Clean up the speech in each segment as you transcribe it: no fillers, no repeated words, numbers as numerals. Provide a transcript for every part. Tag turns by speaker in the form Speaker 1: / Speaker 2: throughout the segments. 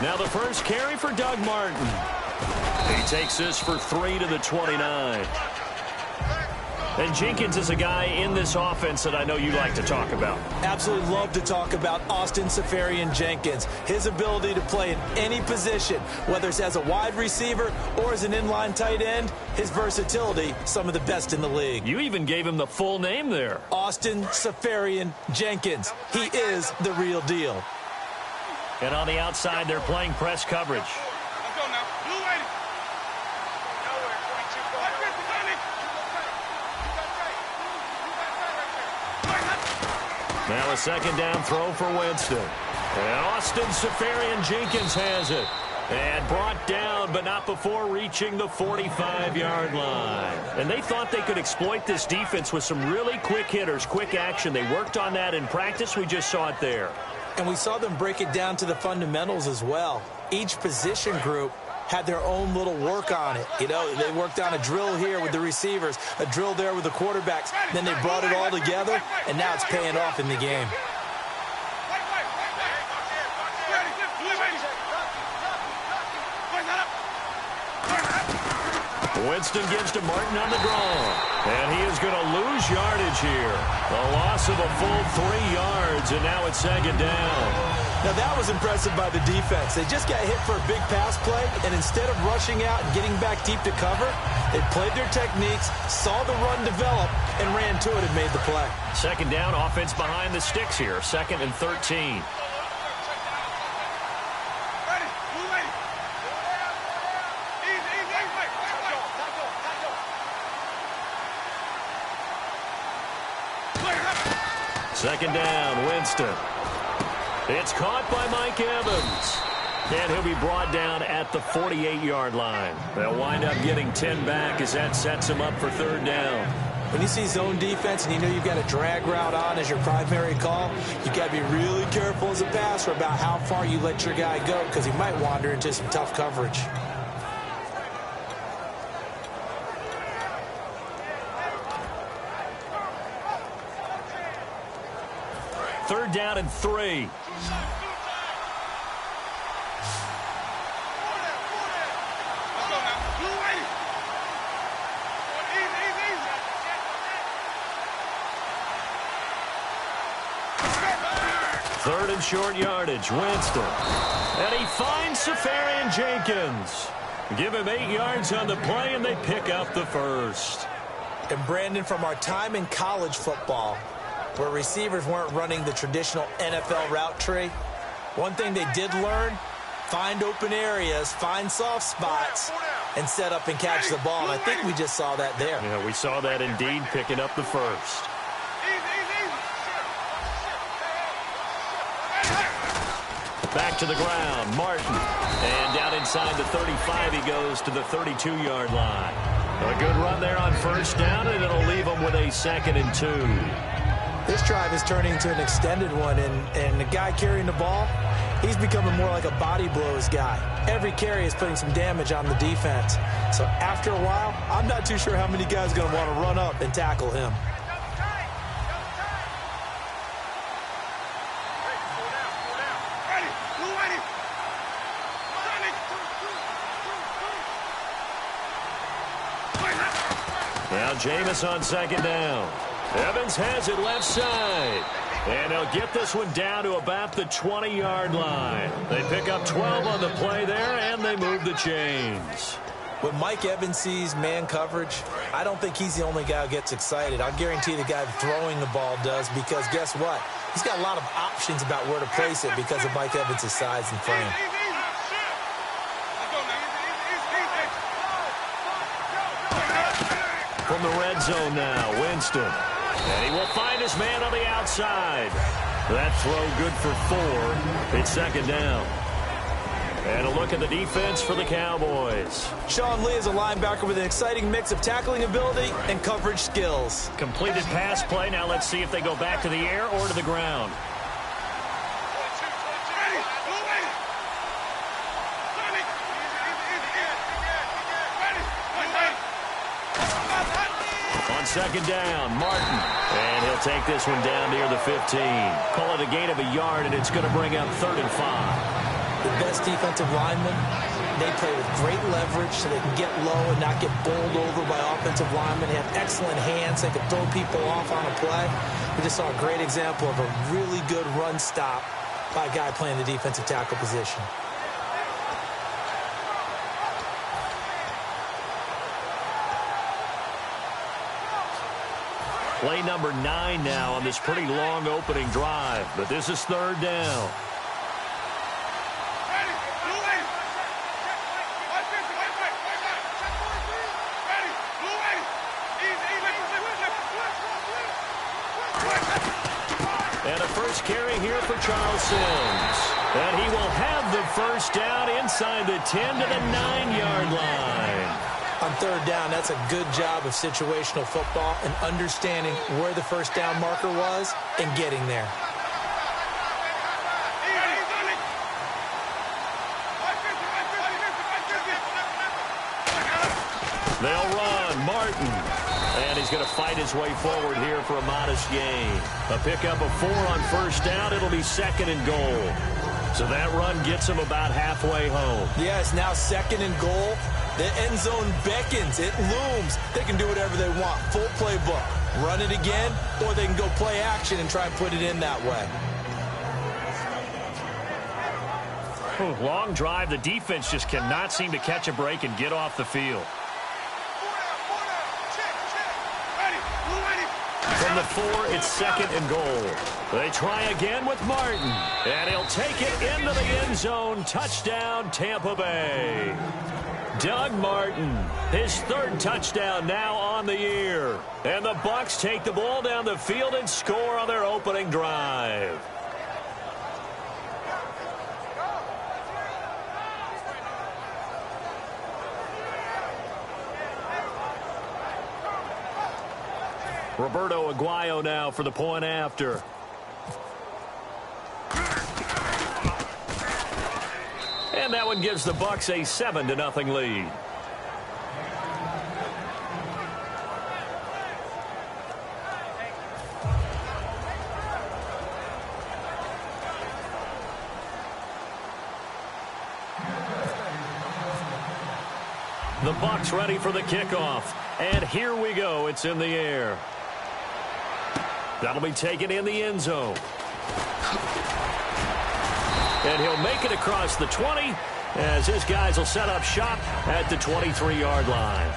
Speaker 1: Now the first carry for Doug Martin. He takes this for 3 to the 29. And Jenkins is a guy in this offense that I know you like to talk about.
Speaker 2: Absolutely love to talk about Austin Seferian-Jenkins. His ability to play in any position, whether it's as a wide receiver or as an inline tight end, his versatility, some of the best in the league.
Speaker 1: You even gave him the full name there.
Speaker 2: Austin Seferian-Jenkins. He is the real deal.
Speaker 1: And on the outside, they're playing press coverage. Now a second down throw for Winston. And Austin Seferian-Jenkins has it. And brought down, but not before reaching the 45-yard line. And they thought they could exploit this defense with some really quick hitters, quick action. They worked on that in practice. We just saw it there.
Speaker 2: And we saw them break it down to the fundamentals as well. Each position group had their own little work on it. You know, they worked on a drill here with the receivers, a drill there with the quarterbacks. Then they brought it all together, and now it's paying off in the game.
Speaker 1: Winston gives to Martin on the draw. And he is going to lose yardage here. A loss of a full 3 yards, and now it's second down.
Speaker 2: Now that was impressive by the defense. They just got hit for a big pass play, and instead of rushing out and getting back deep to cover, they played their techniques, saw the run develop, and ran to it and made the play.
Speaker 1: Second down, offense behind the sticks here. 2nd and 13. Second down, Winston. It's caught by Mike Evans. And he'll be brought down at the 48-yard line. They'll wind up getting 10 back as that sets him up for third down.
Speaker 2: When you see zone defense and you know you've got a drag route on as your primary call, you've got to be really careful as a passer about how far you let your guy go because he might wander into some tough coverage.
Speaker 1: Third down and 3. Third and short yardage, Winston. And he finds Seferian-Jenkins. Give him 8 yards on the play, and they pick up the first.
Speaker 2: And Brandon, from our time in college football, where receivers weren't running the traditional NFL route tree, one thing they did learn, find open areas, find soft spots, and set up and catch the ball. And I think we just saw that there.
Speaker 1: Yeah, we saw that indeed, picking up the first. Back to the ground, Martin. And down inside the 35, he goes to the 32-yard line. A good run there on first down, and it'll leave him with a 2nd and 2.
Speaker 2: This drive is turning into an extended one, and the guy carrying the ball, he's becoming more like a body blows guy. Every carry is putting some damage on the defense. So after a while, I'm not too sure how many guys are going to want to run up and tackle him.
Speaker 1: Now Jameis on second down. Evans has it left side. And they'll get this one down to about the 20-yard line. They pick up 12 on the play there, and they move the chains.
Speaker 2: When Mike Evans sees man coverage, I don't think he's the only guy who gets excited. I'll guarantee the guy throwing the ball does, because guess what? He's got a lot of options about where to place it because of Mike Evans' size and frame.
Speaker 1: From the red zone now, Winston. And he will find his man on the outside. That throw good for 4. It's second down. And a look at the defense for the Cowboys.
Speaker 2: Sean Lee is a linebacker with an exciting mix of tackling ability and coverage skills.
Speaker 1: Completed pass play. Now let's see if they go back to the air or to the ground. On second down, Martin. And he'll take this one down near the 15. Call it a gain of a yard, and it's going to bring up 3rd and 5.
Speaker 2: The best defensive linemen, they play with great leverage so they can get low and not get bowled over by offensive linemen. They have excellent hands. They can throw people off on a play. We just saw a great example of a really good run stop by a guy playing the defensive tackle position.
Speaker 1: Play number 9 now on this pretty long opening drive, but this is third down. And a first carry here for Charles Sims. And he will have the first down inside the 10 to the 9-yard line.
Speaker 2: On third down, that's a good job of situational football and understanding where the first down marker was and getting there.
Speaker 1: They'll run. Martin. And he's going to fight his way forward here for a modest gain. A pickup of 4 on first down. It'll be second and goal. So that run gets him about halfway home.
Speaker 2: Yeah, it's now second and goal. The end zone beckons. It looms. They can do whatever they want. Full playbook. Run it again, or they can go play action and try and put it in that way.
Speaker 1: Long drive. The defense just cannot seem to catch a break and get off the field. From the 4, it's second and goal. They try again with Martin. And he'll take it into the end zone. Touchdown, Tampa Bay. Doug Martin, his third touchdown now on the year. And the Bucs take the ball down the field and score on their opening drive. Roberto Aguayo now for the point after. And that one gives the Bucs a 7-0 lead. The Bucs ready for the kickoff. And here we go. It's in the air. That'll be taken in the end zone. And he'll make it across the 20 as his guys will set up shop at the 23-yard line.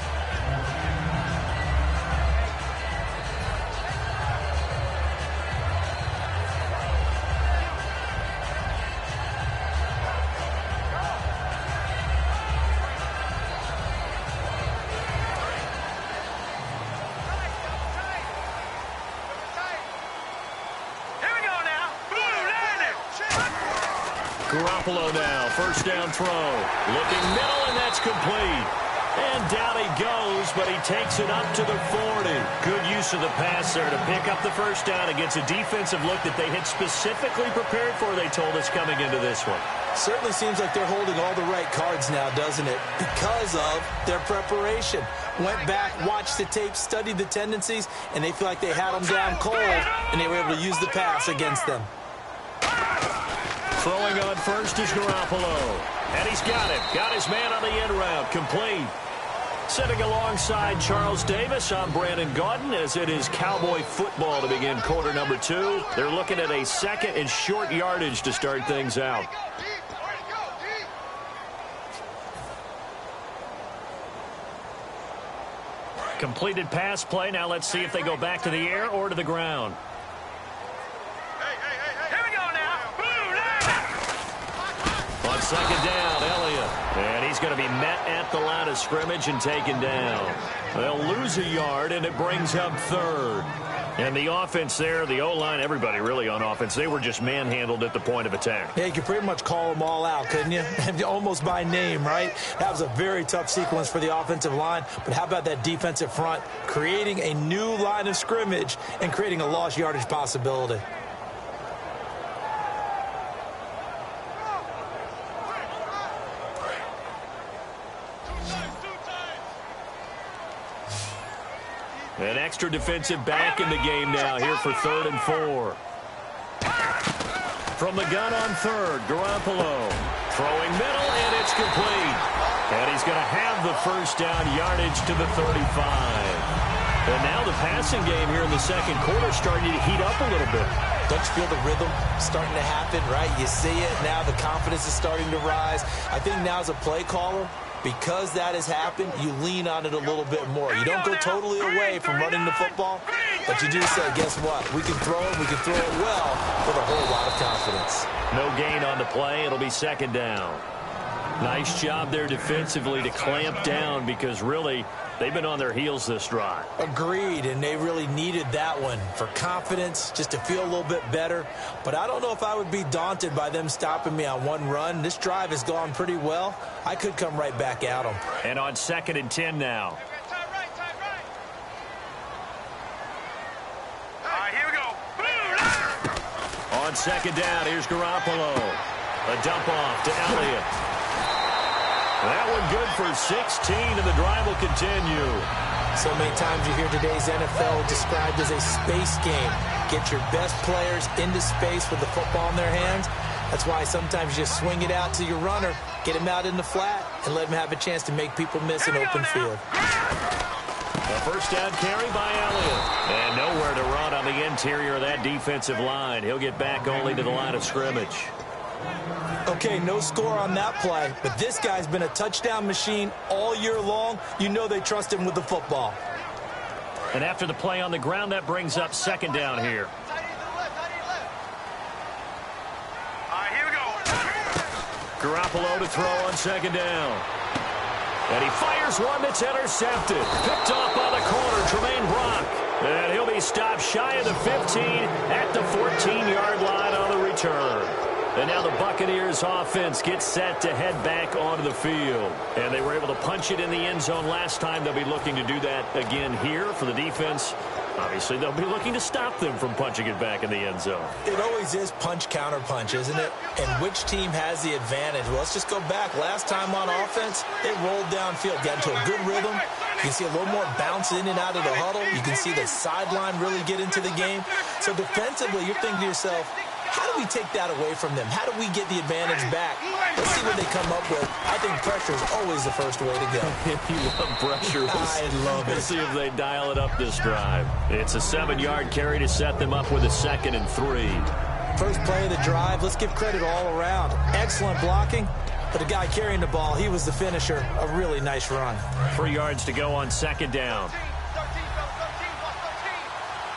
Speaker 1: Garoppolo now, first down throw. Looking middle, and that's complete. And down he goes, but he takes it up to the 40. Good use of the pass there to pick up the first down against a defensive look that they had specifically prepared for, they told us, coming into this one.
Speaker 2: Certainly seems like they're holding all the right cards now, doesn't it? Because of their preparation. Went back, watched the tape, studied the tendencies, and they feel like they had them down cold, and they were able to use the pass against them.
Speaker 1: Throwing on first is Garoppolo. And he's got it. Got his man on the end route. Complete. Sitting alongside Charles Davis, I'm Brandon Gaudin, as it is Cowboy football to begin quarter number 2. They're looking at a second and short yardage to start things out. Completed pass play. Now let's see if they go back to the air or to the ground. On second down, Elliott. And he's going to be met at the line of scrimmage and taken down. They'll lose a yard, and it brings up third. And the offense there, the O-line, everybody really on offense, they were just manhandled at the point of attack.
Speaker 2: Yeah, you could pretty much call them all out, couldn't you? Almost by name, right? That was a very tough sequence for the offensive line. But how about that defensive front, creating a new line of scrimmage and creating a lost yardage possibility? An extra defensive back in the game now here for 3rd and 4.
Speaker 1: From the gun on third, Garoppolo throwing middle, and it's complete. And he's going to have the first down yardage to the 35. And now the passing game here in the second quarter starting to heat up a little bit.
Speaker 2: Don't you feel the rhythm starting to happen, right? You see it now. The confidence is starting to rise. I think now as a play caller, because that has happened, you lean on it a little bit more. You don't go totally away from running the football, but you do say, guess what? We can throw it. We can throw it well with a whole lot of confidence.
Speaker 1: No gain on the play. It'll be second down. Nice job there defensively to clamp down because really they've been on their heels this drive.
Speaker 2: Agreed, and they really needed that one for confidence, just to feel a little bit better. But I don't know if I would be daunted by them stopping me on one run. This drive has gone pretty well. I could come right back at them.
Speaker 1: And on 2nd and 10 now.
Speaker 3: Here we go.
Speaker 1: On 2nd down, here's Garoppolo. A dump off to Elliott. That one good for 16, and the drive will continue.
Speaker 2: So many times you hear today's NFL described as a space game. Get your best players into space with the football in their hands. That's why sometimes you just swing it out to your runner, get him out in the flat, and let him have a chance to make people miss an open field.
Speaker 1: A first down carry by Elliott. And nowhere to run on the interior of that defensive line. He'll get back only to the line of scrimmage.
Speaker 2: Okay, no score on that play, but this guy's been a touchdown machine all year long. You know they trust him with the football.
Speaker 1: And after the play on the ground, that brings up 2nd down here.
Speaker 3: Here we go.
Speaker 1: Garoppolo to throw on 2nd down. And he fires one that's intercepted. Picked off by the corner, Tremaine Brock. And he'll be stopped shy of the 15 at the 14-yard line on the return. And now the Buccaneers offense gets set to head back onto the field. And they were able to punch it in the end zone last time. They'll be looking to do that again here for the defense. Obviously, they'll be looking to stop them from punching it back in the end zone.
Speaker 2: It always is punch, counter punch, isn't it? And which team has the advantage? Well, let's just go back. Last time on offense, they rolled downfield, got into a good rhythm. You can see a little more bounce in and out of the huddle. You can see the sideline really get into the game. So defensively, you're thinking to yourself, how do we take that away from them? How do we get the advantage back? Let's see what they come up with. I think pressure is always the first way to go.
Speaker 1: You love pressure.
Speaker 2: I love it.
Speaker 1: Let's see if they dial it up this drive. It's a 7-yard carry to set them up with a 2nd and 3.
Speaker 2: First play of the drive, let's give credit all around. Excellent blocking, but the guy carrying the ball, he was the finisher. A really nice run.
Speaker 1: 3 yards to go on 2nd down.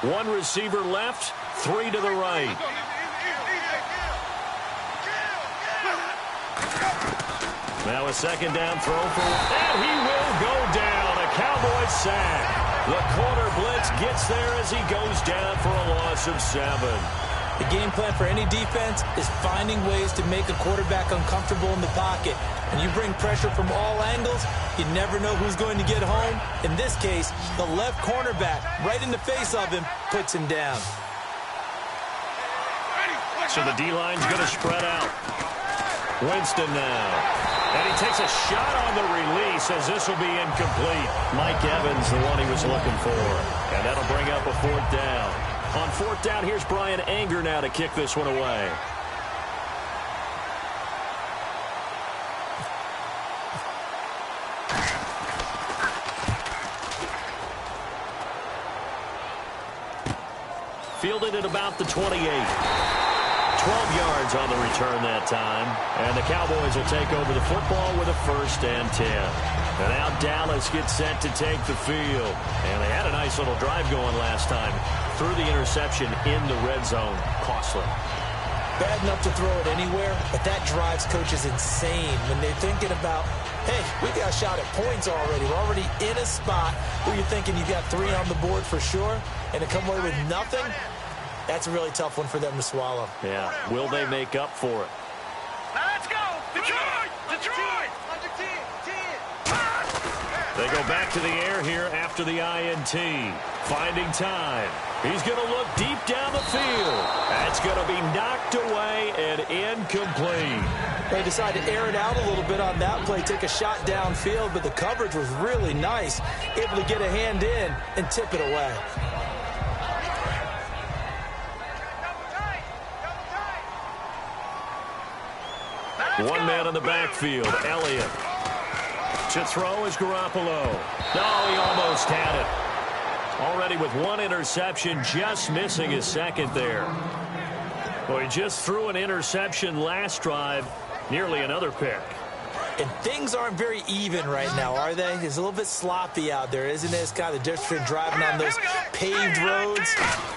Speaker 1: 1 receiver left, 3 to the right. Now a 2nd down throw for, and he will go down. A Cowboys sack. The corner blitz gets there as he goes down for a loss of 7.
Speaker 2: The game plan for any defense is finding ways to make a quarterback uncomfortable in the pocket. When you bring pressure from all angles, you never know who's going to get home. In this case, the left cornerback, right in the face of him, puts him down.
Speaker 1: So the D-line's going to spread out. Winston now. And he takes a shot on the release as this will be incomplete. Mike Evans, the one he was looking for. And that'll bring up a 4th down. On 4th down, here's Brian Anger now to kick this one away. Fielded at about the 28. 12 yards on the return that time. And the Cowboys will take over the football with a 1st and 10. And now Dallas gets set to take the field. And they had a nice little drive going last time. Threw the interception in the red zone. Costly.
Speaker 2: Bad enough to throw it anywhere, but that drives coaches insane when they're thinking about, hey, we got a shot at points already. We're already in a spot where you're thinking you got 3 on the board for sure, and to come away with nothing, that's a really tough one for them to swallow.
Speaker 1: Yeah. Will they make up for it?
Speaker 3: Let's go! Detroit! Detroit!
Speaker 1: They go back to the air here after the INT. Finding time. He's going to look deep down the field. That's going to be knocked away and incomplete.
Speaker 2: They decided to air it out a little bit on that play, take a shot downfield, but the coverage was really nice. Able to get a hand in and tip it away.
Speaker 1: One man in the backfield, Elliott. To throw is Garoppolo. No, he almost had it. Already with one interception, just missing his second there. Well, he just threw an interception last drive, nearly another pick.
Speaker 2: And things aren't very even right now, are they? It's a little bit sloppy out there, isn't it? It's kind of the difference between driving on those paved roads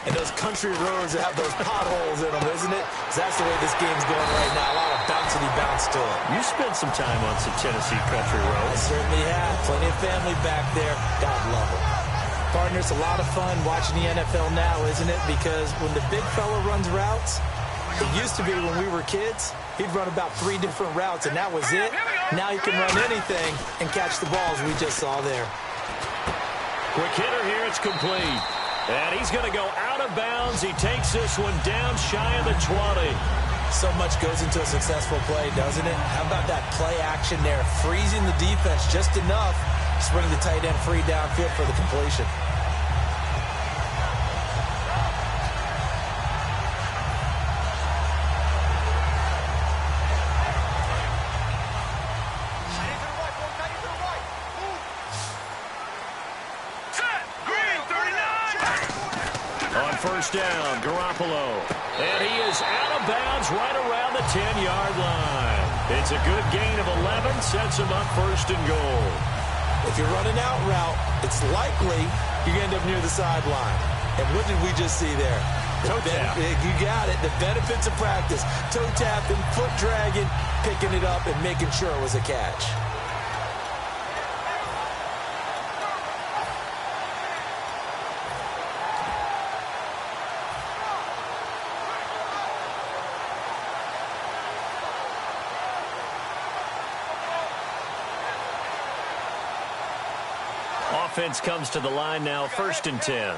Speaker 2: and those country roads that have those potholes in them, isn't it? 'Cause that's the way this game's going right now. A lot of bouncy bounce to it.
Speaker 1: You spent some time on some Tennessee country
Speaker 2: I
Speaker 1: roads.
Speaker 2: certainly have. Plenty of family back there. God love it. Partner, it's a lot of fun watching the NFL now, isn't it? Because when the big fella runs routes, it used to be when we were kids, he'd run about 3 different routes, and that was it. Now he can run anything and catch the balls we just saw there.
Speaker 1: Quick hitter here, it's complete. And he's going to go out of bounds. He takes this one down shy of the 20.
Speaker 2: So much goes into a successful play, doesn't it? How about that play action there? Freezing the defense just enough to bring the tight end free downfield for the completion.
Speaker 1: First down, Garoppolo. And he is out of bounds right around the 10-yard line. It's a good gain of 11, sets him up first and goal.
Speaker 2: If you're running out route, it's likely you end up near the sideline. And what did we just see there?
Speaker 1: Toe tap.
Speaker 2: You got it. The benefits of practice. Toe tapping, foot dragging, picking it up, and making sure it was a catch.
Speaker 1: Offense comes to the line now, first and 10.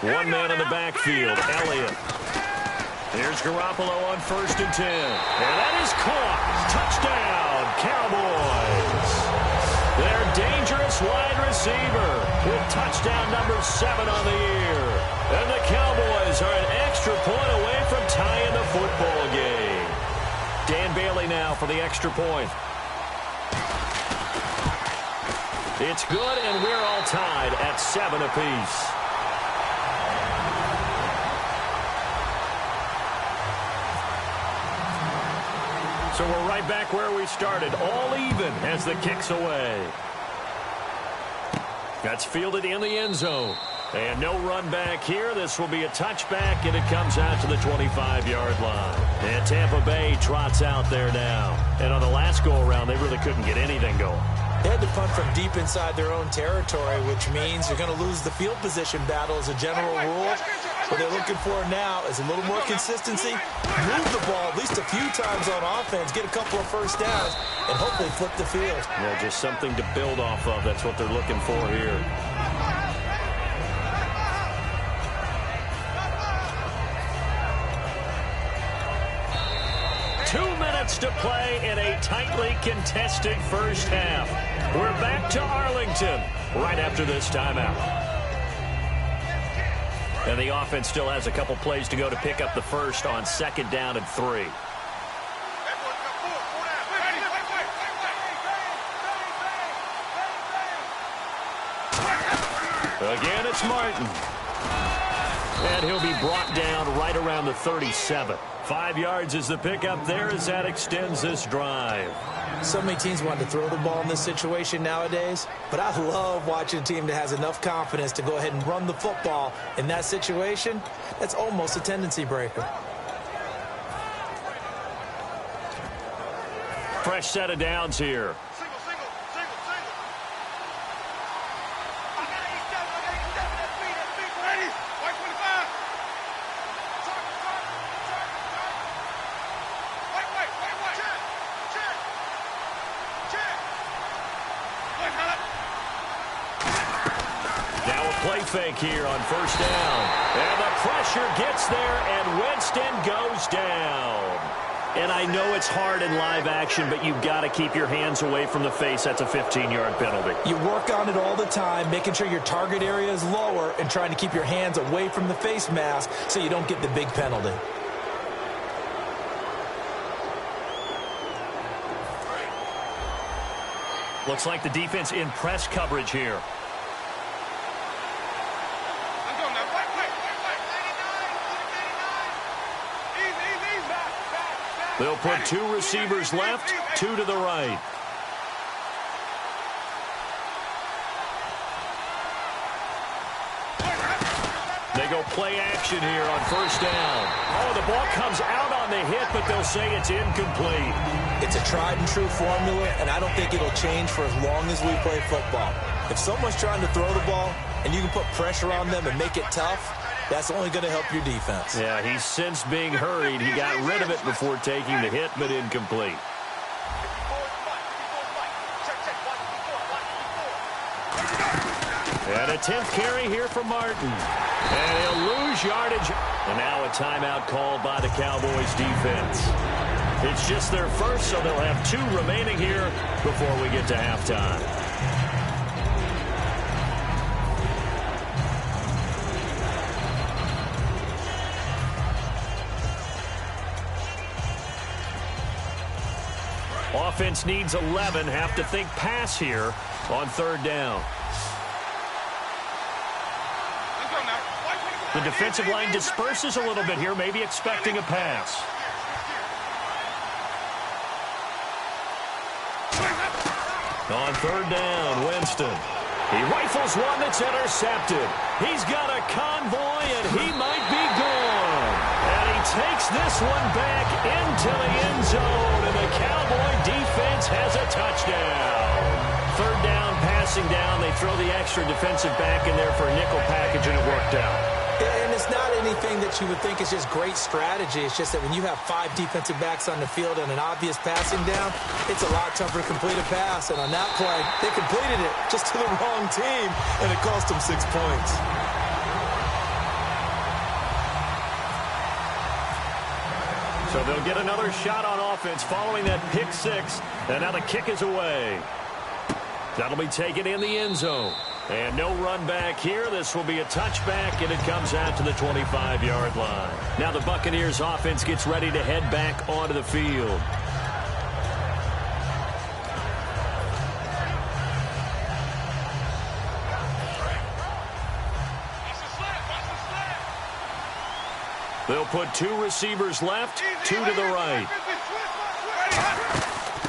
Speaker 1: One man in the backfield, Elliott. Here's Garoppolo on first and 10. And that is caught. Touchdown, Cowboys. Their dangerous wide receiver with touchdown number 7 on the year. And the Cowboys are an extra point away from tying the football game. Dan Bailey now for the extra point. It's good, and we're all tied at 7 apiece. So we're right back where we started, all even as the kick's away. That's fielded in the end zone. And no run back here. This will be a touchback, and it comes out to the 25-yard line. And Tampa Bay trots out there now. And on the last go-around, they really couldn't get anything going.
Speaker 2: They had to punt from deep inside their own territory, which means you're going to lose the field position battle as a general rule. What they're looking for now is a little more consistency, move the ball at least a few times on offense, get a couple of first downs, and hopefully flip the field.
Speaker 1: Yeah, just something to build off of. That's what they're looking for here. To play in a tightly contested first half. We're back to Arlington right after this timeout. And the offense still has a couple plays to go to pick up the first on second down and 3. Again, it's Martin. And he'll be brought down right around the 37. 5 yards is the pickup there as that extends this drive.
Speaker 2: So many teams want to throw the ball in this situation nowadays, but I love watching a team that has enough confidence to go ahead and run the football in that situation. That's almost a tendency breaker.
Speaker 1: Fresh set of downs here. Play fake here on first down. And the pressure gets there, and Winston goes down. And I know it's hard in live action, but you've got to keep your hands away from the face. That's a 15-yard penalty.
Speaker 2: You work on it all the time, making sure your target area is lower and trying to keep your hands away from the face mask so you don't get the big penalty.
Speaker 1: Looks like the defense in press coverage here. They'll put 2 receivers left, 2 to the right. They go play action here on first down. Oh, the ball comes out on the hit, but they'll say it's incomplete.
Speaker 2: It's a tried and true formula, and I don't think it'll change for as long as we play football. If someone's trying to throw the ball and you can put pressure on them and make it tough, that's only going to help your defense.
Speaker 1: Yeah, he's since being hurried. He got rid of it before taking the hit, but incomplete. And a 10th carry here for Martin. And he'll lose yardage. And now a timeout called by the Cowboys defense. It's just their first, so they'll have 2 remaining here before we get to halftime. Offense needs 11. Have to think pass here on third down. The defensive line disperses a little bit here, maybe expecting a pass. On third down, Winston. He rifles one that's intercepted. He's got a convoy, and he might be gone. And he takes this one back into the end zone, and the Cowboy defense has a touchdown. Third down, passing down. They throw the extra defensive back in there for a nickel package, and it worked out.
Speaker 2: And it's not anything that you would think is just great strategy. It's just that when you have 5 defensive backs on the field and an obvious passing down, it's a lot tougher to complete a pass. And on that play, they completed it just to the wrong team, and it cost them 6 points.
Speaker 1: So they'll get another shot on offense following that pick 6. And now the kick is away. That'll be taken in the end zone. And no run back here. This will be a touchback, and it comes out to the 25-yard line. Now the Buccaneers offense gets ready to head back onto the field. They'll put 2 receivers left, 2 to the right.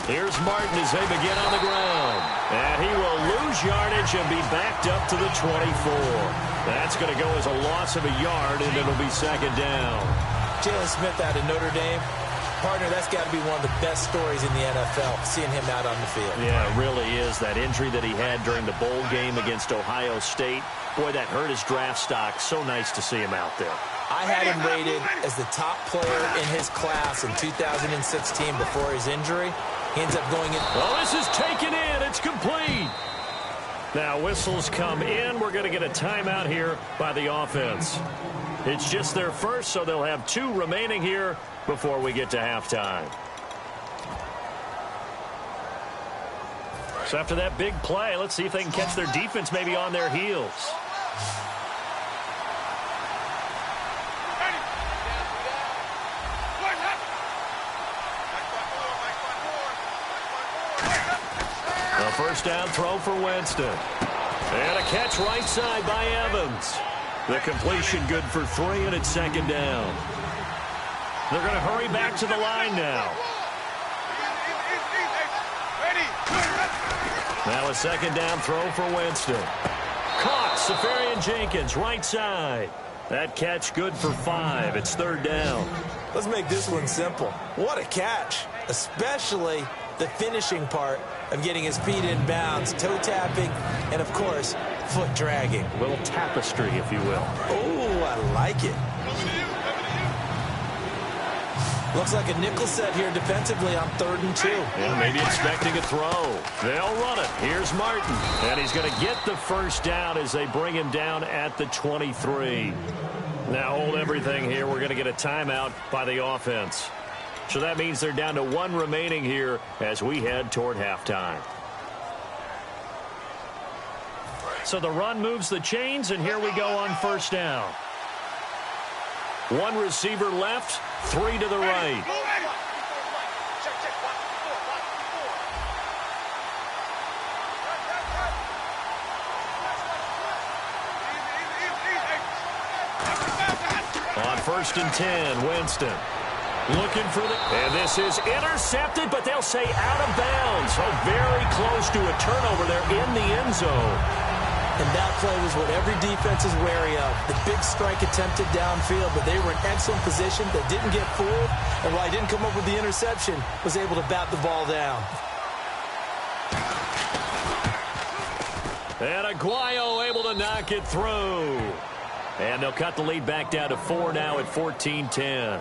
Speaker 1: Here's Martin as they begin on the ground. And he will lose yardage and be backed up to the 24. That's going to go as a loss of a yard, and it'll be second down.
Speaker 2: Jalen Smith out of Notre Dame. Partner, that's got to be one of the best stories in the NFL, seeing him out on the field.
Speaker 1: Yeah, it really is. That injury that he had during the bowl game against Ohio State, boy, that hurt his draft stock. So nice to see him out there.
Speaker 2: I had him rated as the top player in his class in 2016 before his injury. He ends up going in.
Speaker 1: Oh, this is taken in. It's complete. Now whistles come in. We're going to get a timeout here by the offense. It's just their first, so they'll have 2 remaining here before we get to halftime. So after that big play, let's see if they can catch their defense maybe on their heels. A first down throw for Winston. And a catch right side by Evans. The completion good for 3, and it's second down. They're going to hurry back to the line now. Now a second down throw for Winston. Caught. Safarian Jenkins, right side. That catch good for 5. It's third down.
Speaker 2: Let's make this one simple. What a catch, especially the finishing part of getting his feet in bounds, toe tapping, and of course, foot dragging.
Speaker 1: A little tapestry, if you will.
Speaker 2: Oh, I like it. Looks like a nickel set here defensively on 3rd and 2.
Speaker 1: Yeah, maybe expecting a throw. They'll run it. Here's Martin. And he's going to get the first down as they bring him down at the 23. Now hold everything here. We're going to get a timeout by the offense. So that means they're down to 1 remaining here as we head toward halftime. So the run moves the chains, and here we go on first down. 1 receiver left, 3 to the right. first and 10, Winston. Looking for the... And this is intercepted, but they'll say out of bounds. So very close to a turnover there in the end zone.
Speaker 2: And that play was what every defense is wary of. The big strike attempted downfield, but they were in excellent position. They didn't get fooled. And while he didn't come up with the interception, was able to bat the ball down.
Speaker 1: And Aguayo able to knock it through. And they'll cut the lead back down to 4 now at 14-10.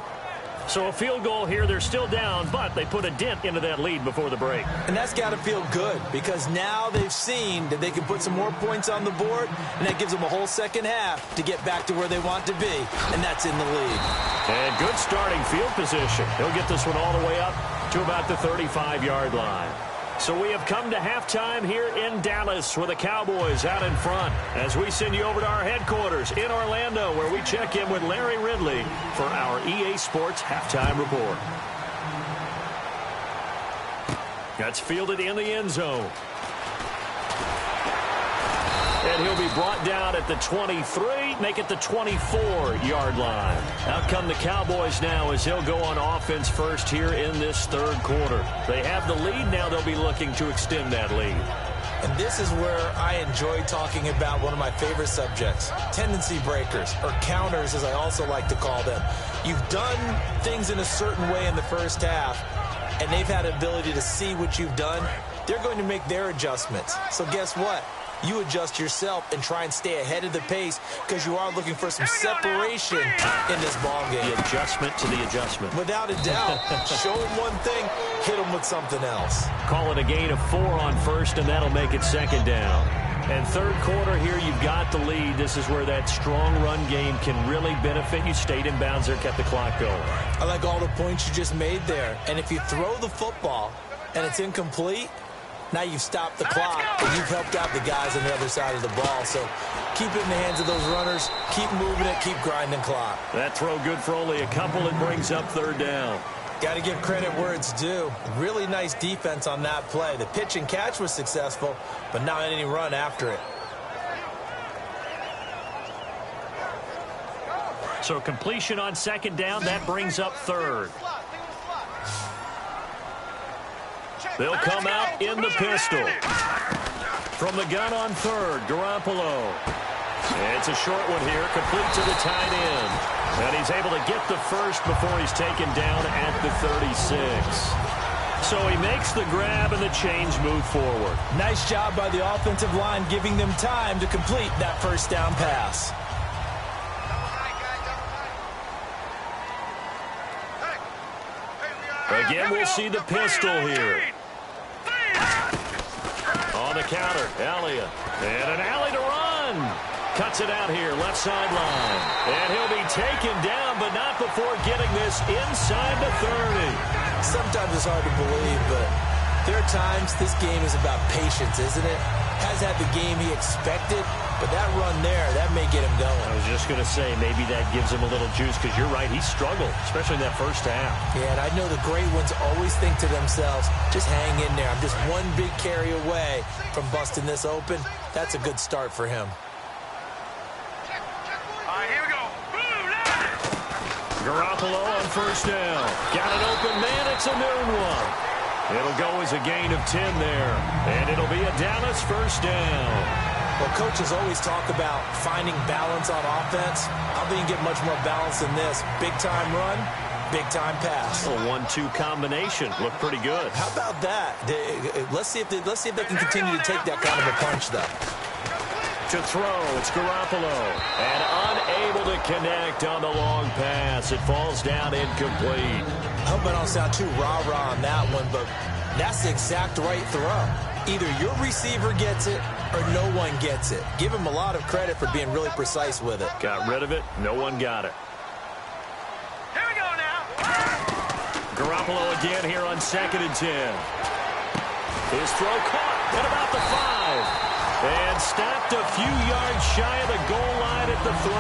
Speaker 1: So a field goal here. They're still down, but they put a dent into that lead before the break.
Speaker 2: And that's got to feel good because now they've seen that they can put some more points on the board, and that gives them a whole second half to get back to where they want to be, and that's in the lead.
Speaker 1: And good starting field position. He'll get this one all the way up to about the 35-yard line. So we have come to halftime here in Dallas with the Cowboys out in front as we send you over to our headquarters in Orlando where we check in with Larry Ridley for our EA Sports Halftime Report. That's fielded in the end zone. And he'll be brought down at the 23, make it the 24-yard line. Out come the Cowboys now as he'll go on offense first here in this third quarter. They have the lead. Now they'll be looking to extend that lead.
Speaker 2: And this is where I enjoy talking about one of my favorite subjects, tendency breakers, or counters as I also like to call them. You've done things in a certain way in the first half, and they've had an ability to see what you've done. They're going to make their adjustments. So guess what? You adjust yourself and try and stay ahead of the pace because you are looking for some separation in this ball game.
Speaker 1: The adjustment to the adjustment.
Speaker 2: Without a doubt. Show them one thing, hit them with something else.
Speaker 1: Call it a gain of 4 on first, and that'll make it second down. And third quarter here, you've got the lead. This is where that strong run game can really benefit you. Stayed in bounds there, kept the clock going.
Speaker 2: I like all the points you just made there. And if you throw the football and it's incomplete, now you've stopped the clock, and you've helped out the guys on the other side of the ball. So keep it in the hands of those runners. Keep moving it. Keep grinding clock.
Speaker 1: That throw good for only a couple. It brings up third down.
Speaker 2: Got to give credit where it's due. Really nice defense on that play. The pitch and catch was successful, but not any run after it.
Speaker 1: So completion on second down. That brings up third. They'll come out in the pistol. From the gun on third, Garoppolo. It's a short one here, complete to the tight end. And he's able to get the first before he's taken down at the 36. So he makes the grab and the chains move forward.
Speaker 2: Nice job by the offensive line giving them time to complete that first down pass.
Speaker 1: Again, we'll see the pistol here. On the counter, Elliott. And an alley to run. Cuts it out here, left sideline. And he'll be taken down, but not before getting this inside the 30.
Speaker 2: Sometimes it's hard to believe, but there are times this game is about patience, isn't it? Has had the game he expected, but that run there, that may get him going.
Speaker 1: I was just going to say, maybe that gives him a little juice, because you're right, he struggled, especially in that first half.
Speaker 2: Yeah, and I know the great ones always think to themselves, just hang in there. I'm just one big carry away from busting this open. That's a good start for him.
Speaker 3: All right, here we go.
Speaker 1: Garoppolo on first down. Got an open man, it's a noon one. It'll go as a gain of 10 there, and it'll be a Dallas first down.
Speaker 2: Well, coaches always talk about finding balance on offense. I don't think you get much more balance than this. Big-time run, big-time pass.
Speaker 1: A 1-2 combination. Looked pretty good.
Speaker 2: How about that? Let's see if they can continue to take that kind of a punch, though.
Speaker 1: To throw, it's Garoppolo. And unable to connect on the long pass. It falls down incomplete.
Speaker 2: I hope I don't sound too rah-rah on that one, but that's the exact right throw. Either your receiver gets it or no one gets it. Give him a lot of credit for being really precise with it.
Speaker 1: Got rid of it. No one got it.
Speaker 3: Here we go now.
Speaker 1: Garoppolo again here on 2nd and 10. His throw caught at about the 5. And stopped a few yards shy of the goal line at the 3.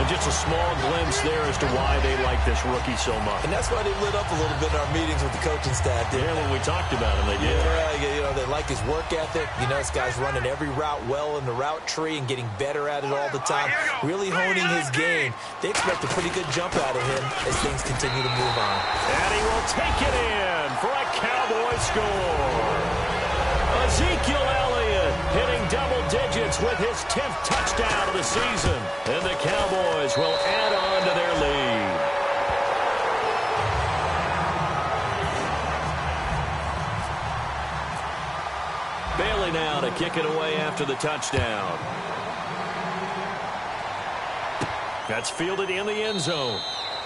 Speaker 1: And just a small glimpse there as to why they like this rookie so much.
Speaker 2: And that's why they lit up a little bit in our meetings with the coaching staff.
Speaker 1: Yeah, when we talked about him, they did.
Speaker 2: Yeah, they like his work ethic. You know, this guy's running every route well in the route tree and getting better at it all the time, really honing his game. They expect a pretty good jump out of him as things continue to move on.
Speaker 1: And he will take it in for a Cowboy score. Ezekiel Elliott hitting double digits with his 10th touchdown of the season. And the Cowboys will add on to their lead. Bailey now to kick it away after the touchdown. That's fielded in the end zone.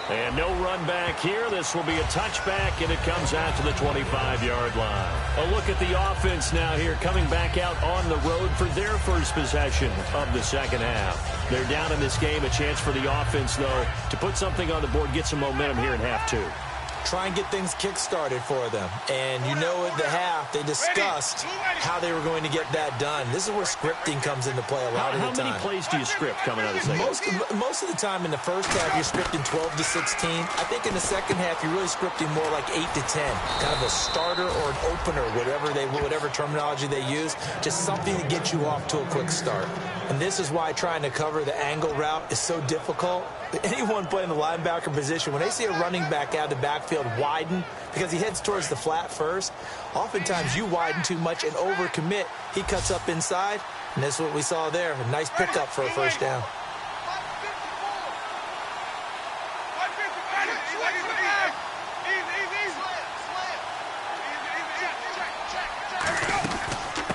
Speaker 1: And no run back here. This will be a touchback, and it comes out to the 25-yard line. A look at the offense now here, coming back out on the road for their first possession of the second half. They're down in this game. A chance for the offense, though, to put something on the board, get some momentum here in half two.
Speaker 2: Try and get things kick-started for them. And you know at the half, they discussed how they were going to get that done. This is where scripting comes into play a lot of the time.
Speaker 1: How many plays do you script coming out of the second?
Speaker 2: Most of the time in the first half, you're scripting 12 to 16. I think in the second half, you're really scripting more like 8 to 10. Kind of a starter or an opener, whatever terminology they use. Just something to get you off to a quick start. And this is why trying to cover the angle route is so difficult. Anyone playing the linebacker position, when they see a running back out of the backfield widen because he heads towards the flat first, oftentimes you widen too much and overcommit. He cuts up inside, and that's what we saw there. A nice pickup for a first down.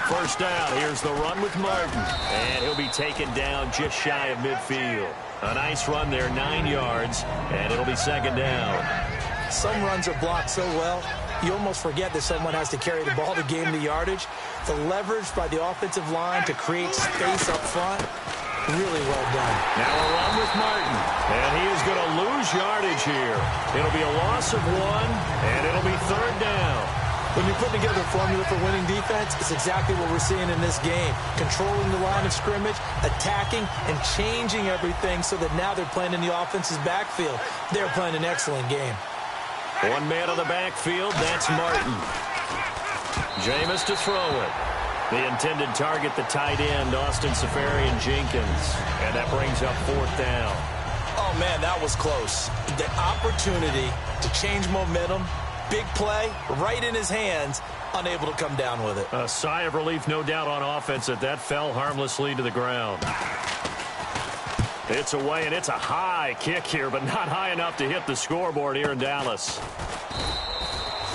Speaker 1: First down, here's the run with Martin. And he'll be taken down just shy of midfield. A nice run there, 9 yards, and it'll be second down.
Speaker 2: Some runs are blocked so well, you almost forget that someone has to carry the ball to gain the yardage. The leverage by the offensive line to create space up front, really well done.
Speaker 1: Now a run with Martin, and he is going to lose yardage here. It'll be a loss of 1, and it'll be third down.
Speaker 2: When you put together a formula for winning defense, it's exactly what we're seeing in this game. Controlling the line of scrimmage, attacking, and changing everything so that now they're playing in the offense's backfield. They're playing an excellent game.
Speaker 1: One man on the backfield, that's Martin. Jameis to throw it. The intended target, the tight end, Austin Seferian-Jenkins. And that brings up fourth down.
Speaker 2: Oh, man, that was close. The opportunity to change momentum, big play, right in his hands, unable to come down with it.
Speaker 1: A sigh of relief, no doubt, on offense that fell harmlessly to the ground. It's away, and it's a high kick here, but not high enough to hit the scoreboard here in Dallas.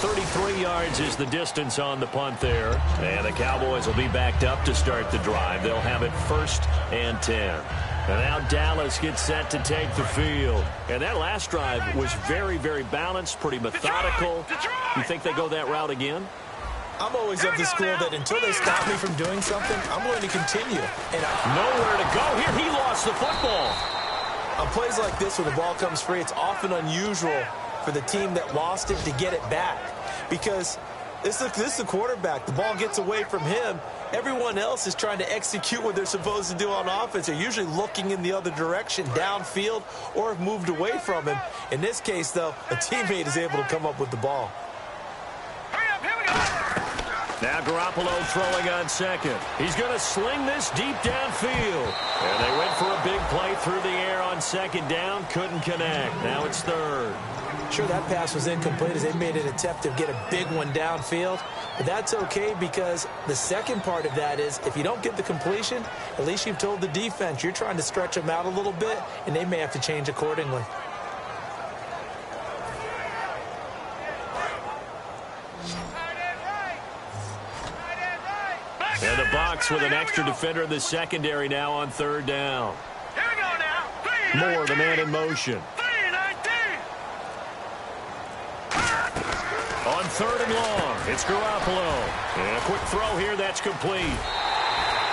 Speaker 1: 33 yards is the distance on the punt there. And the Cowboys will be backed up to start the drive. They'll have it 1st and 10. And now Dallas gets set to take the field. And that last drive was very, very balanced, pretty methodical. You think they go that route again?
Speaker 2: I'm always of the school that until they stop me from doing something, I'm going to continue. And
Speaker 1: nowhere to go here. He lost the football.
Speaker 2: On plays like this where the ball comes free, it's often unusual for the team that lost it to get it back. Because this is the quarterback. The ball gets away from him. Everyone else is trying to execute what they're supposed to do on offense. They're usually looking in the other direction, downfield, or have moved away from him. In this case, though, a teammate is able to come up with the ball.
Speaker 1: Now Garoppolo throwing on second. He's going to sling this deep downfield. And they went for a big play through the air on second down. Couldn't connect. Now it's third.
Speaker 2: Sure, that pass was incomplete as they made an attempt to get a big one downfield. But that's okay because the second part of that is if you don't get the completion, at least you've told the defense you're trying to stretch them out a little bit, and they may have to change accordingly.
Speaker 1: And the Bucs with an extra defender in the secondary now on third down.
Speaker 3: Here we go now.
Speaker 1: Moore, the man in motion. On third and long, it's Garoppolo. And a quick throw here, that's complete.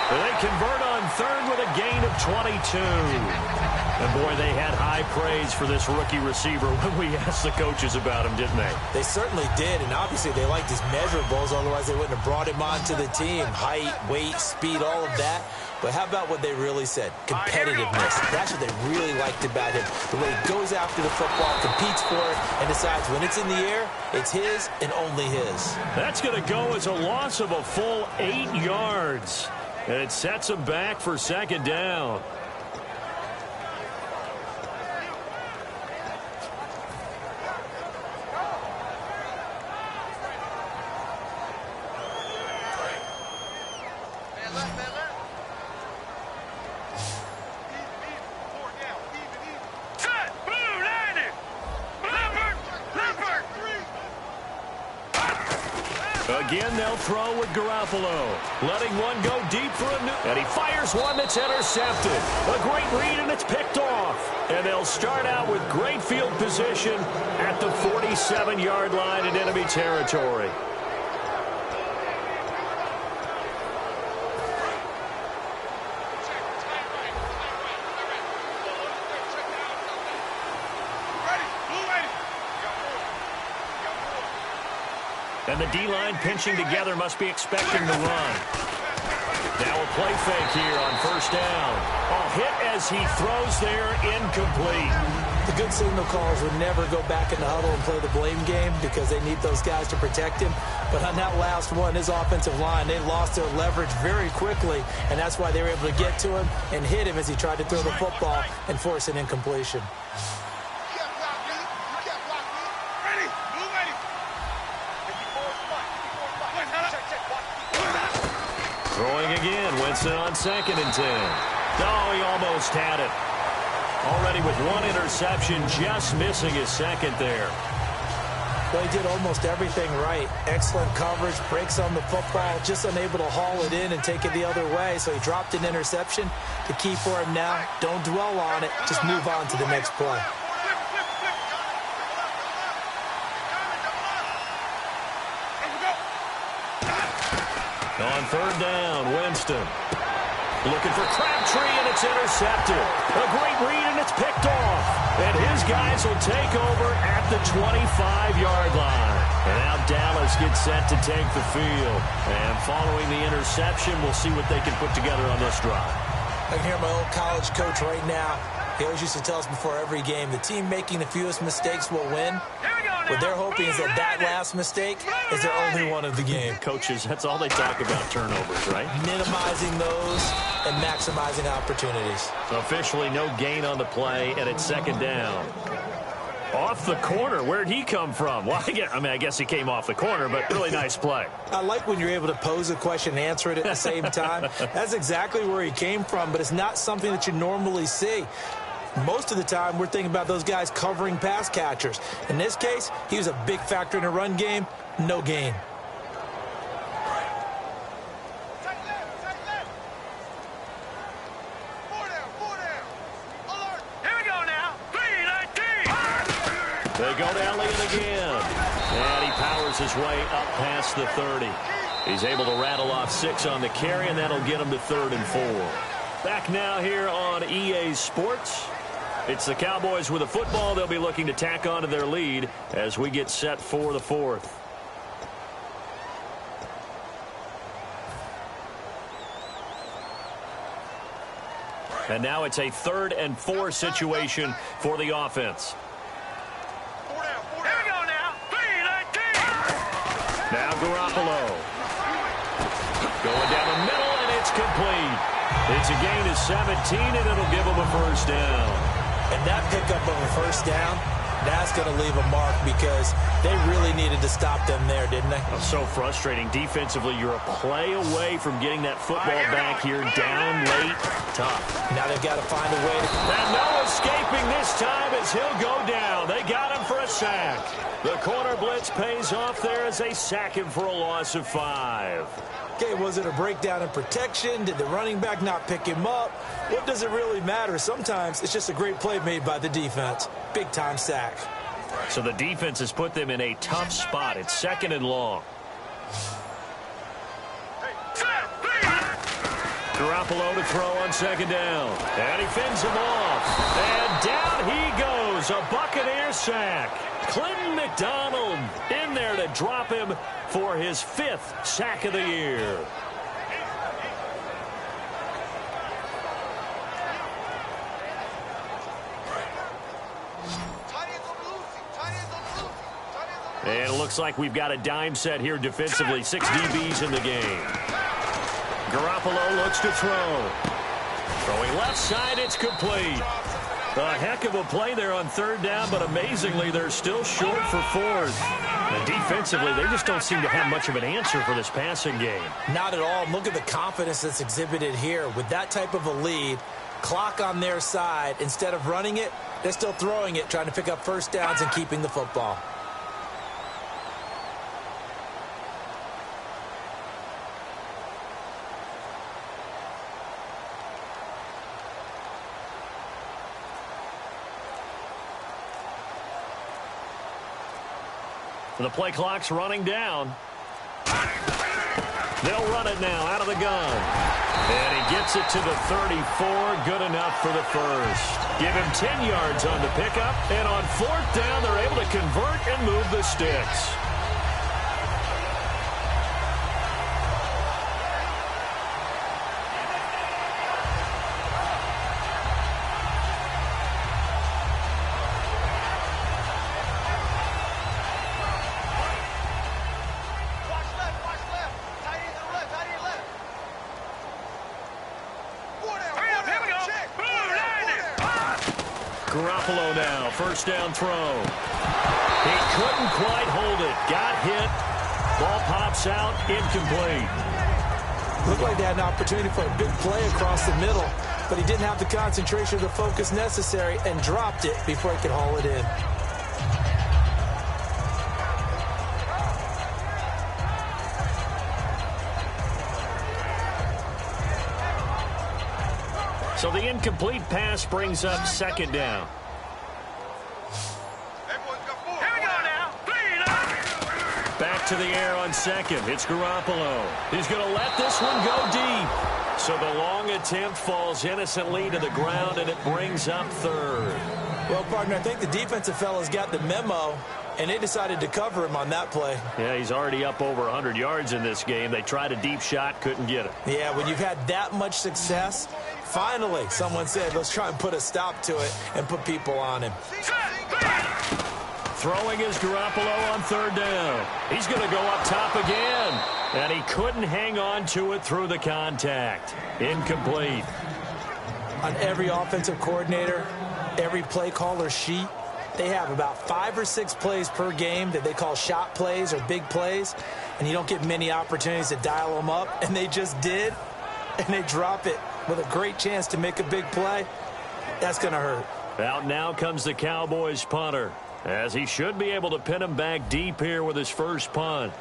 Speaker 1: And they convert on third with a gain of 22. And, boy, they had high praise for this rookie receiver when we asked the coaches about him, didn't they?
Speaker 2: They certainly did, and obviously they liked his measurables, otherwise they wouldn't have brought him onto the team. Height, weight, speed, all of that. But how about what they really said? Competitiveness. That's what they really liked about him. The way he goes after the football, competes for it, and decides when it's in the air, it's his and only his.
Speaker 1: That's going to go as a loss of a full 8 yards. And it sets him back for second down. Again, they'll throw with Garoppolo. Letting one go deep for a new... And he fires one that's intercepted. A great read, and it's picked off. And they'll start out with great field position at the 47-yard line in enemy territory. And the D-line pinching together must be expecting the run. Now a play fake here on first down. A hit as he throws there, incomplete.
Speaker 2: The good signal callers would never go back in the huddle and play the blame game because they need those guys to protect him. But on that last one, his offensive line, they lost their leverage very quickly, and that's why they were able to get to him and hit him as he tried to throw the football and force an incompletion.
Speaker 1: Throwing again, Winston on 2nd and 10. Oh, he almost had it. Already with one interception, just missing his second there.
Speaker 2: Well, he did almost everything right. Excellent coverage, breaks on the football, just unable to haul it in and take it the other way. So he dropped an interception. The key for him now, don't dwell on it. Just move on to the next play.
Speaker 1: On 3rd down, Winston. Looking for Crabtree, and it's intercepted. A great read, and it's picked off. And his guys will take over at the 25-yard line. And now Dallas gets set to take the field. And following the interception, we'll see what they can put together on this drive.
Speaker 2: I can hear my old college coach right now. He always used to tell us before every game, the team making the fewest mistakes will win. What they're hoping is that last mistake is their only one of the game.
Speaker 1: Coaches, that's all they talk about, turnovers, right?
Speaker 2: Minimizing those and maximizing opportunities.
Speaker 1: Officially no gain on the play, and it's 2nd down. Off the corner. Where'd he come from? Well, I guess he came off the corner, but really nice play.
Speaker 2: I like when you're able to pose a question and answer it at the same time. That's exactly where he came from, but it's not something that you normally see. Most of the time, we're thinking about those guys covering pass catchers. In this case, he was a big factor in the run game. No gain.
Speaker 1: They go to Elliott again. And he powers his way up past the 30. He's able to rattle off 6 on the carry, and that'll get him to 3rd and 4. Back now here on EA Sports. It's the Cowboys with the football. They'll be looking to tack on to their lead as we get set for the 4th. And now it's a 3rd and 4 situation for the offense. Now Garoppolo. Going down the middle, and it's complete. It's a gain of 17, and it'll give them a first down.
Speaker 2: And that pickup of a first down, that's going to leave a mark because they really needed to stop them there, didn't they?
Speaker 1: Oh, so frustrating. Defensively, you're a play away from getting that football back here down late. Tough.
Speaker 2: Now they've got to find a way to...
Speaker 1: And no escaping this time as he'll go down. They got him for a sack. The corner blitz pays off there as they sack him for a loss of 5.
Speaker 2: Okay, was it a breakdown in protection? Did the running back not pick him up? What does it really matter? Sometimes it's just a great play made by the defense. Big-time sack.
Speaker 1: So the defense has put them in a tough spot. It's 2nd and long. Garoppolo to throw on 2nd down. And he fends him off. And down he goes. A Buccaneer sack. Clinton McDonald in there to drop him for his 5th sack of the year. And it looks like we've got a dime set here defensively. 6 DBs in the game. Garoppolo looks to throw. Throwing left side, it's complete. A heck of a play there on third down, but amazingly, they're still short for fourth. And defensively, they just don't seem to have much of an answer for this passing game.
Speaker 2: Not at all. Look at the confidence that's exhibited here. With that type of a lead, clock on their side, instead of running it, they're still throwing it, trying to pick up first downs and keeping the football.
Speaker 1: The play clock's running down. They'll run it now out of the gun. And he gets it to the 34. Good enough for the first. Give him 10 yards on the pickup. And on fourth down, they're able to convert and move the sticks. Garoppolo now, first down throw. He couldn't quite hold it. Got hit. Ball pops out, incomplete.
Speaker 2: Looked like they had an opportunity for a big play across the middle, but he didn't have the concentration or the focus necessary and dropped it before he could haul it in.
Speaker 1: So the incomplete pass brings up second down. Back to the air on second. It's Garoppolo. He's going to let this one go deep. So the long attempt falls innocently to the ground, and it brings up third.
Speaker 2: Well, partner, I think the defensive fellas got the memo, and they decided to cover him on that play.
Speaker 1: Yeah, he's already up over 100 yards in this game. They tried a deep shot, couldn't get it.
Speaker 2: Yeah, when you've had that much success, finally someone said, let's try and put a stop to it and put people on him.
Speaker 1: Throwing is Garoppolo on third down. He's going to go up top again. And he couldn't hang on to it through the contact. Incomplete.
Speaker 2: On every offensive coordinator, every play caller sheet, they have about 5 or 6 plays per game that they call shot plays or big plays, and you don't get many opportunities to dial them up, and they just did, and they drop it with a great chance to make a big play. That's going to hurt.
Speaker 1: Out now comes the Cowboys punter, as he should be able to pin him back deep here with his first punt.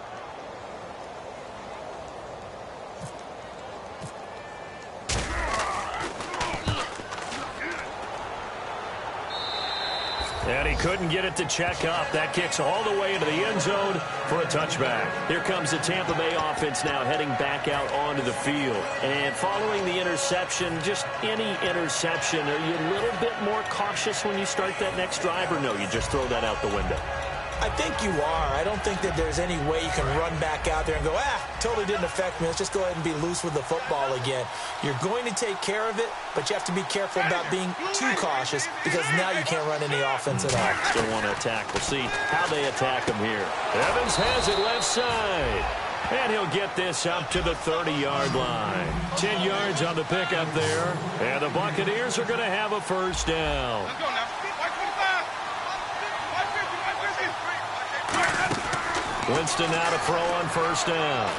Speaker 1: And he couldn't get it to check up. That kicks all the way into the end zone for a touchback. Here comes the Tampa Bay offense now heading back out onto the field. And following the interception, just any interception, are you a little bit more cautious when you start that next drive, or no, you just throw that out the window?
Speaker 2: I think you are. I don't think that there's any way you can run back out there and go, totally didn't affect me. Let's just go ahead and be loose with the football again. You're going to take care of it, but you have to be careful about being too cautious because now you can't run any offense at all.
Speaker 1: Still want to attack. We'll see how they attack him here. Evans has it left side. And he'll get this up to the 30-yard line. 10 yards on the pickup there. And the Buccaneers are going to have a first down.
Speaker 3: Let's go now.
Speaker 1: Winston now to throw on first down.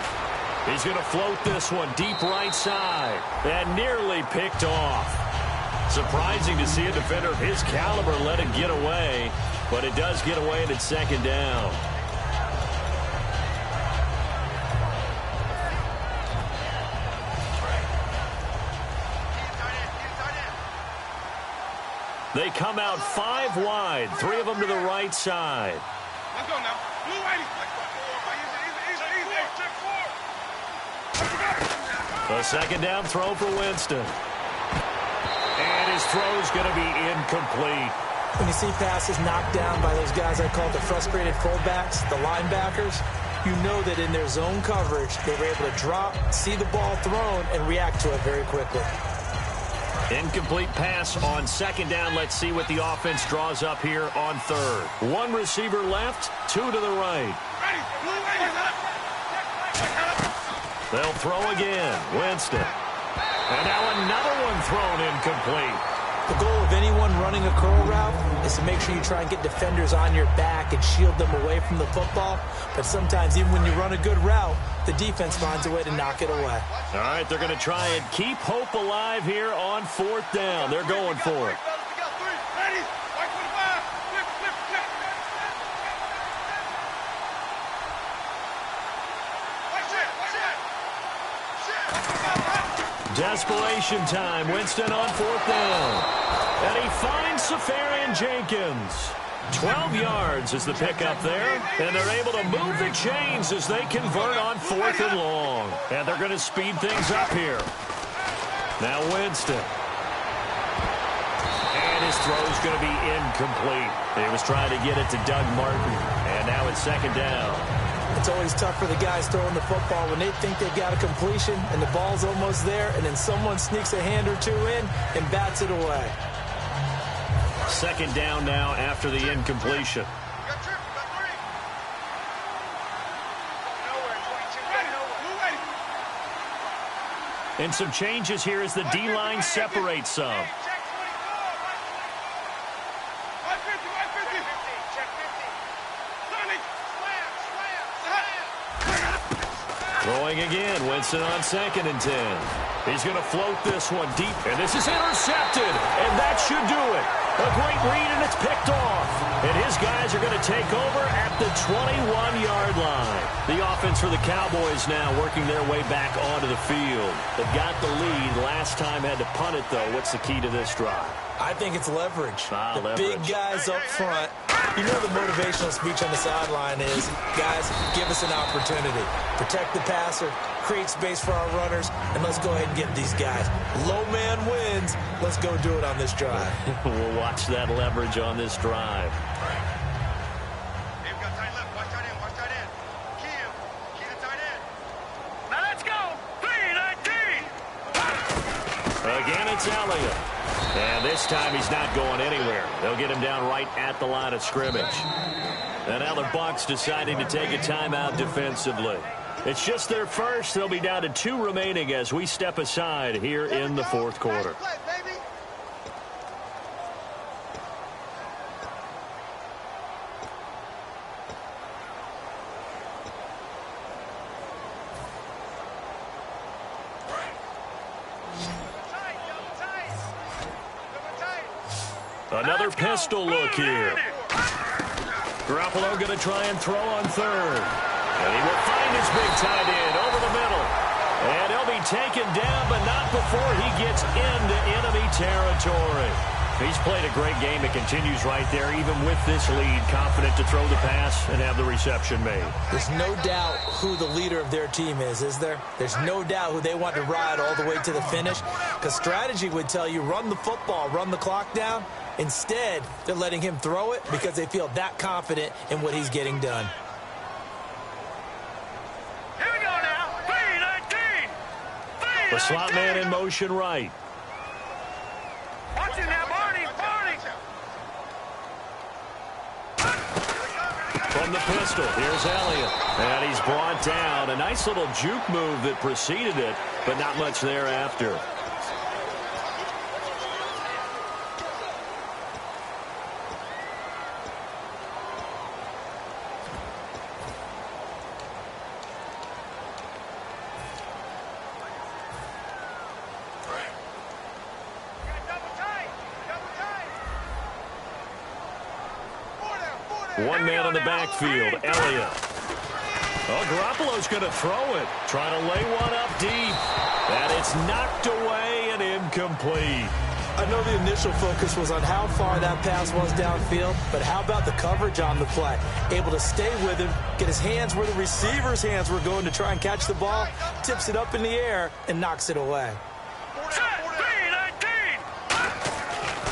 Speaker 1: He's going to float this one deep right side. And nearly picked off. Surprising to see a defender of his caliber let it get away. But it does get away and it's second down. They come out 5 wide. 3 of them to the right side.
Speaker 3: Let's go now. Blue righty.
Speaker 1: A second down throw for Winston. And his throw's going to be incomplete.
Speaker 2: When you see passes knocked down by those guys I call the frustrated fullbacks, the linebackers, you know that in their zone coverage, they were able to drop, see the ball thrown, and react to it very quickly.
Speaker 1: Incomplete pass on second down. Let's see what the offense draws up here on third. One receiver left, two to the right. They'll throw again. Winston. And now another one thrown incomplete.
Speaker 2: The goal of anyone running a curl route is to make sure you try and get defenders on your back and shield them away from the football. But sometimes, even when you run a good route, the defense finds a way to knock it away.
Speaker 1: All right, they're going to try and keep hope alive here on fourth down. They're going for it. Desperation time. Winston on fourth down. And he finds Safarian Jenkins. 12 yards is the pickup there. And they're able to move the chains as they convert on fourth and long. And they're going to speed things up here. Now Winston. And his throw's going to be incomplete. He was trying to get it to Doug Martin. And now it's second down.
Speaker 2: It's always tough for the guys throwing the football when they think they've got a completion and the ball's almost there, and then someone sneaks a hand or two in and bats it away.
Speaker 1: Second down now after the incompletion. And some changes here as the D-line separates some. Throwing again, Winston on 2nd and 10. He's going to float this one deep, and this is intercepted, and that should do it. A great read, and it's picked off. And his guys are going to take over at the 21-yard line. The offense for the Cowboys now working their way back onto the field. They've got the lead. Last time had to punt it, though. What's the key to this drive?
Speaker 2: I think it's leverage.
Speaker 1: Leverage.
Speaker 2: Big guys up front. You know the motivational speech on the sideline is, guys, give us an opportunity. Protect the passer, create space for our runners, and let's go ahead and get these guys. Low man wins. Let's go do it on this drive.
Speaker 1: We'll watch that leverage on this drive.
Speaker 3: Now let's go. 3-19.
Speaker 1: Again, it's Elliott. And this time he's not going anywhere. They'll get him down right at the line of scrimmage. And now the Bucs deciding to take a timeout defensively. It's just their first. They'll be down to 2 remaining as we step aside here in the fourth quarter. Another pistol look here. Garoppolo going to try and throw on third. And he will find his big tight end over the middle. And he'll be taken down, but not before he gets into enemy territory. He's played a great game. It continues right there, even with this lead. Confident to throw the pass and have the reception made.
Speaker 2: There's no doubt who the leader of their team is there? There's no doubt who they want to ride all the way to the finish. Because strategy would tell you, run the football, run the clock down. Instead, they're letting him throw it because they feel that confident in what he's getting done.
Speaker 3: Here we go now. 3-19.
Speaker 1: The slot man in motion right.
Speaker 3: Watch it now, Barney.
Speaker 1: From the pistol, here's Elliott. And he's brought down. A nice little juke move that preceded it, but not much thereafter. One man on the backfield, Elliott. Oh, Garoppolo's going to throw it. Trying to lay one up deep. And it's knocked away and incomplete.
Speaker 2: I know the initial focus was on how far that pass was downfield, but how about the coverage on the play? Able to stay with him, get his hands where the receiver's hands were going to try and catch the ball, tips it up in the air, and knocks it away.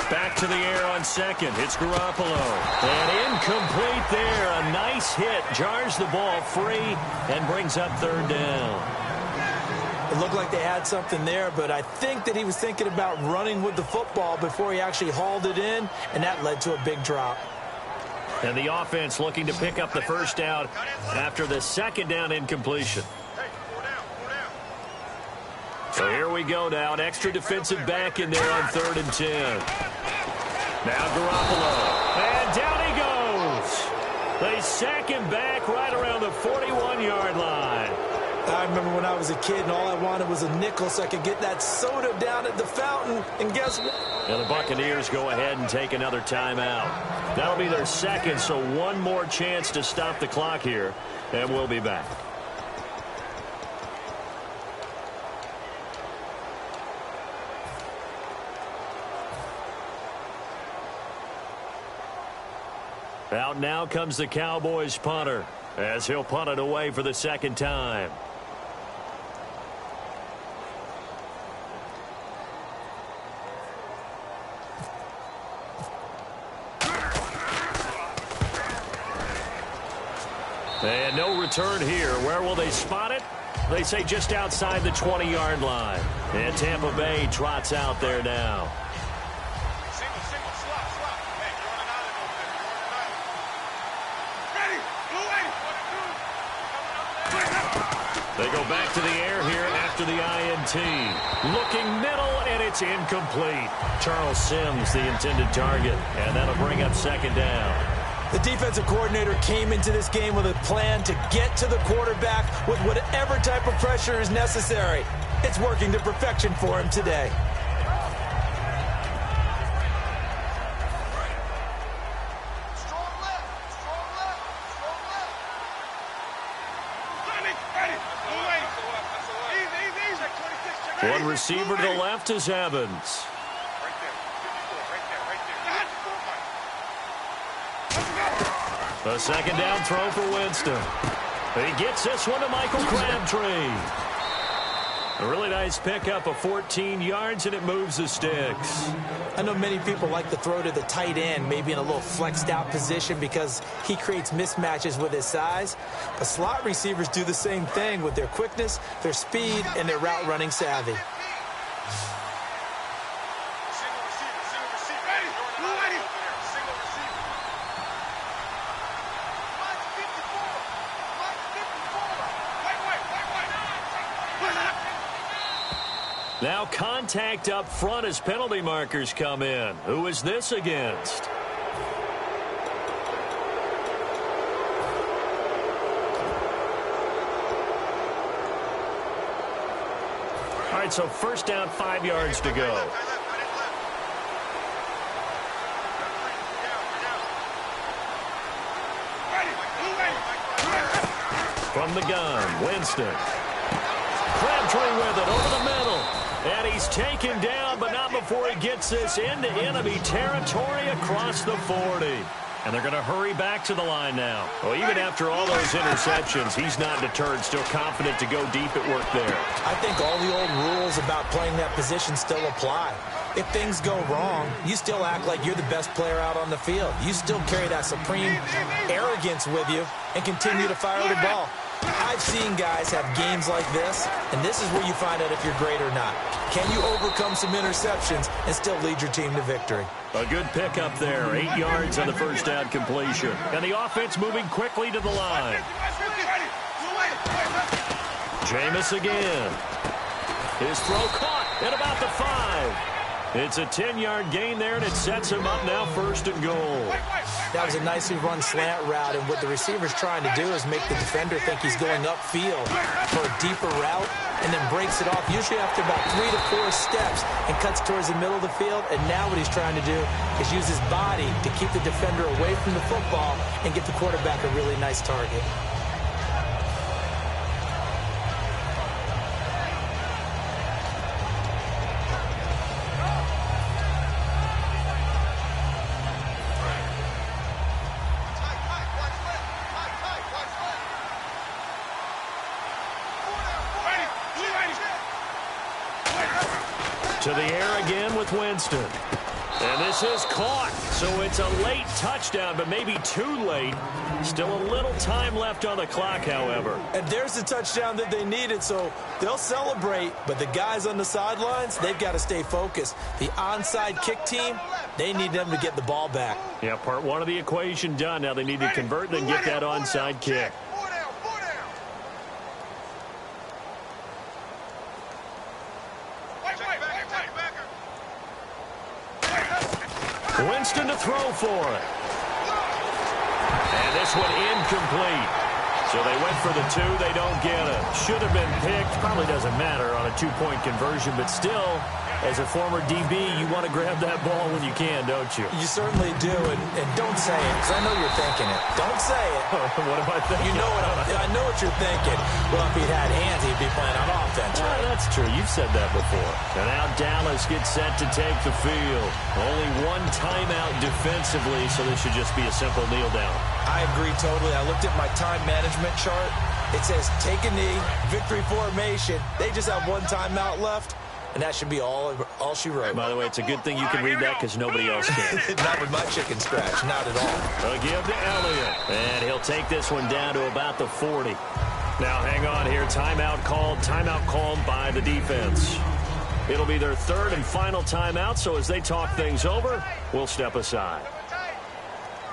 Speaker 1: Back to the air on second. It's Garoppolo. And incomplete there. A nice hit. Jars the ball free and brings up third down.
Speaker 2: It looked like they had something there, but I think that he was thinking about running with the football before he actually hauled it in, and that led to a big drop.
Speaker 1: And the offense looking to pick up the first down after the second down incompletion. So here we go now. An extra defensive back in there on 3rd and 10. Now Garoppolo. And down he goes. They sack him back right around the 41-yard line.
Speaker 2: I remember when I was a kid and all I wanted was a nickel so I could get that soda down at the fountain. And guess what?
Speaker 1: And the Buccaneers go ahead and take another timeout. That'll be their second, so one more chance to stop the clock here. And we'll be back. Out now comes the Cowboys punter as he'll punt it away for the second time. And no return here. Where will they spot it? They say just outside the 20-yard line. And Tampa Bay trots out there now. They go back to the air here after the INT. Looking middle, and it's incomplete. Charles Sims, the intended target, and that'll bring up second down.
Speaker 2: The defensive coordinator came into this game with a plan to get to the quarterback with whatever type of pressure is necessary. It's working to perfection for him today.
Speaker 1: One receiver to the left is Evans. A second down throw for Winston. He gets this one to Michael Crabtree. A really nice pickup of 14 yards, and it moves the sticks.
Speaker 2: I know many people like to throw to the tight end, maybe in a little flexed out position because he creates mismatches with his size. But slot receivers do the same thing with their quickness, their speed, and their route running savvy.
Speaker 1: Now contact up front as penalty markers come in. Who is this against? All right, so first down, 5 yards to go. From the gun, Winston. Crabtree with it over the middle. And he's taken down, but not before he gets this into enemy territory across the 40. And they're going to hurry back to the line now. Well, even after all those interceptions, he's not deterred, still confident to go deep at work there.
Speaker 2: I think all the old rules about playing that position still apply. If things go wrong, you still act like you're the best player out on the field. You still carry that supreme arrogance with you and continue to fire the ball. I've seen guys have games like this, and this is where you find out if you're great or not. Can you overcome some interceptions and still lead your team to victory?
Speaker 1: A good pickup there, 8 yards on the first down completion. And the offense moving quickly to the line. Jameis again. His throw caught at about the 5. It's a 10-yard gain there, and it sets him up now 1st and goal.
Speaker 2: That was a nicely run slant route, and what the receiver's trying to do is make the defender think he's going upfield for a deeper route, and then breaks it off, usually after about 3 to 4 steps, and cuts towards the middle of the field. And now what he's trying to do is use his body to keep the defender away from the football and get the quarterback a really nice target. To the air again with Winston. And this is caught.
Speaker 1: So it's a late touchdown, but maybe too late. Still a little time left on the clock, however.
Speaker 2: And there's the touchdown that they needed, so they'll celebrate. But the guys on the sidelines, they've got to stay focused. The onside kick team, they need them to get the ball back.
Speaker 1: Yeah, part one of the equation done. Now they need to convert and get that onside kick. Winston to throw for it. And this one incomplete. So they went for the two. They don't get it. Should have been picked. Probably doesn't matter on a two-point conversion, but still, as a former DB, you want to grab that ball when you can, don't you?
Speaker 2: You certainly do, and don't say it, because I know you're thinking it. Don't say it.
Speaker 1: What am I thinking?
Speaker 2: You know I know what you're thinking. Well, if he'd had hands, he'd be playing on offense, right?
Speaker 1: That's true. You've said that before. And now Dallas gets set to take the field. Only one timeout defensively, so this should just be a simple kneel down.
Speaker 2: I agree totally. I looked at my time management chart. It says take a knee, victory formation. They just have one timeout left. And that should be all she wrote.
Speaker 1: By the way, it's a good thing you can read that because nobody else can.
Speaker 2: Not with my chicken scratch. Not at all.
Speaker 1: A give to Elliott. And he'll take this one down to about the 40. Now, hang on here. Timeout called by the defense. It'll be their third and final timeout, so as they talk things over, we'll step aside.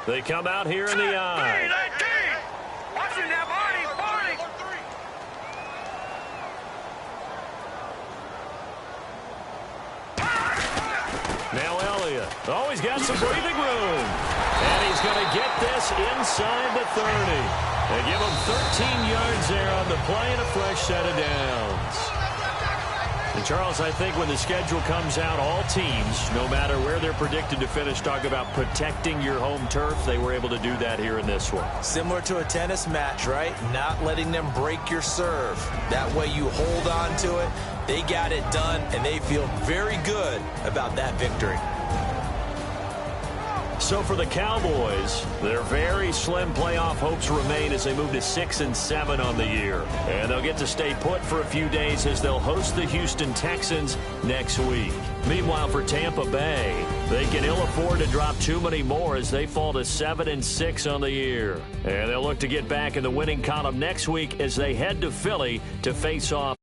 Speaker 1: They come out here in the eye.
Speaker 3: Watching that body.
Speaker 1: Now Elliott. Oh, he's got some breathing room. And he's going to get this inside the 30. They give him 13 yards there on the play and a fresh set of downs. And Charles, I think when the schedule comes out, all teams, no matter where they're predicted to finish, talk about protecting your home turf. They were able to do that here in this one.
Speaker 2: Similar to a tennis match, right? Not letting them break your serve. That way you hold on to it. They got it done, and they feel very good about that victory.
Speaker 1: So for the Cowboys, their very slim playoff hopes remain as they move to 6-7 on the year. And they'll get to stay put for a few days as they'll host the Houston Texans next week. Meanwhile, for Tampa Bay, they can ill afford to drop too many more as they fall to 7-6 on the year. And they'll look to get back in the winning column next week as they head to Philly to face off